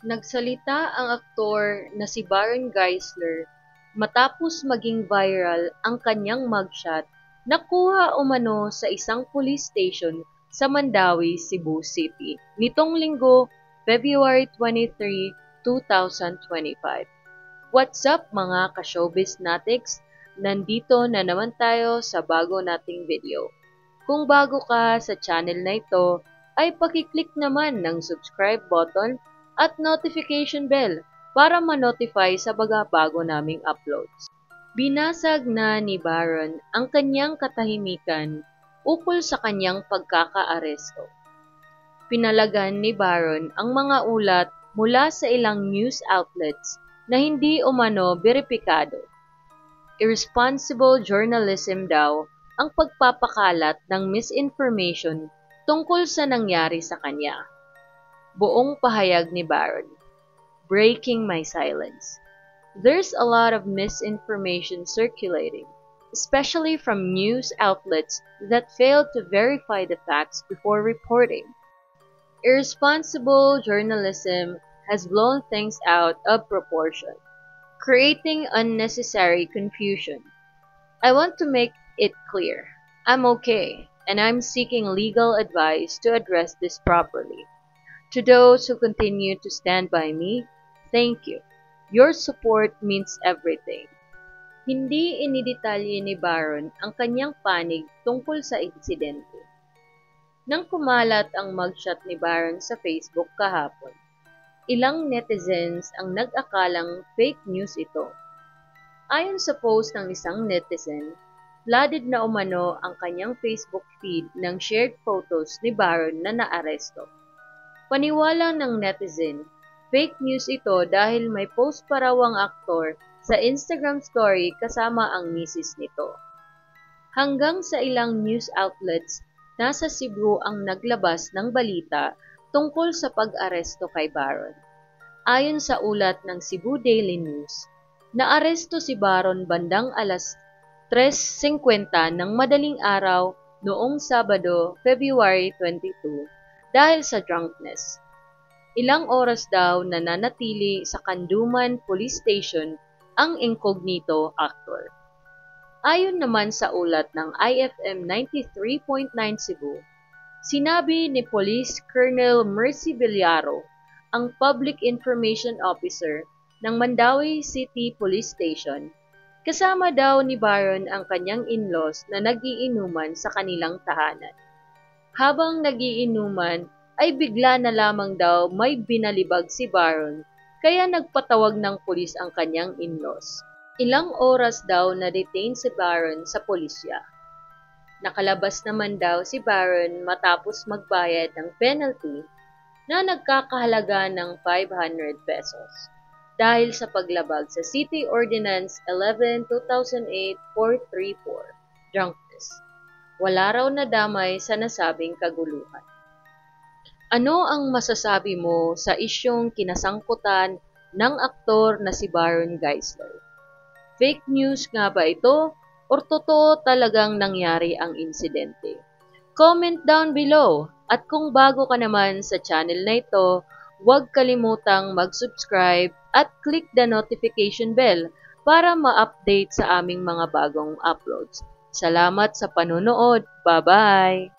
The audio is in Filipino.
Nagsalita ang aktor na si Baron Geisler matapos maging viral ang kanyang mugshot na kuha umano sa isang police station sa Mandawi, Cebu City nitong Linggo, February 23, 2025. What's up mga ka-showbiz natics? Nandito na naman tayo sa bago nating video. Kung bago ka sa channel na ito, ay pakiclick naman ng subscribe button at notification bell para ma-notify sa bago naming uploads. Binasag na ni Baron ang kanyang katahimikan ukol sa kanyang pagkakaaresto. Pinalagan ni Baron ang mga ulat mula sa ilang news outlets na hindi umano beripikado. Irresponsible journalism daw ang pagpapakalat ng misinformation tungkol sa nangyari sa kanya. Buong pahayag ni Baron, "Breaking my silence. There's a lot of misinformation circulating, especially from news outlets that failed to verify the facts before reporting. Irresponsible journalism has blown things out of proportion, creating unnecessary confusion. I want to make it clear. I'm okay, and I'm seeking legal advice to address this properly. To those who continue to stand by me, thank you. Your support means everything." Hindi inidetalye ni Baron ang kanyang panig tungkol sa insidente. Nang kumalat ang mugshot ni Baron sa Facebook kahapon, ilang netizens ang nag-akalang fake news ito. Ayon sa post ng isang netizen, flooded na umano ang kanyang Facebook feed ng shared photos ni Baron na naaresto. Paniwala ng netizen, fake news ito dahil may post pa raw ang aktor sa Instagram story kasama ang misis nito. Hanggang sa ilang news outlets, nasa Cebu ang naglabas ng balita tungkol sa pag-aresto kay Baron. Ayon sa ulat ng Cebu Daily News, naaresto si Baron bandang alas 3:50 ng madaling araw noong Sabado, February 22, dahil sa drunkenness. Ilang oras daw na nanatili sa Kanduman Police Station ang incognito actor. Ayon naman sa ulat ng IFM 93.9 Cebu, sinabi ni Police Colonel Mercy Villaro, ang Public Information Officer ng Mandawi City Police Station, kasama daw ni Baron ang kanyang in-laws na nagiinuman sa kanilang tahanan. Habang nagiinuman ay bigla na lamang daw may binalibag si Baron kaya nagpatawag ng pulis ang kanyang in-laws. Ilang oras daw na-detain si Baron sa pulisya. Nakalabas naman daw si Baron matapos magbayad ng penalty na nagkakahalaga ng 500 pesos dahil sa paglabag sa City Ordinance 11-2008-434, drunkenness. Wala raw nadamay sa nasabing kaguluhan. Ano ang masasabi mo sa isyong kinasangkutan ng aktor na si Baron Geisler? Fake news nga ba ito o totoo talagang nangyari ang insidente? Comment down below at kung bago ka naman sa channel na ito, huwag kalimutang mag-subscribe at click the notification bell para ma-update sa aming mga bagong uploads. Salamat sa panonood. Bye-bye!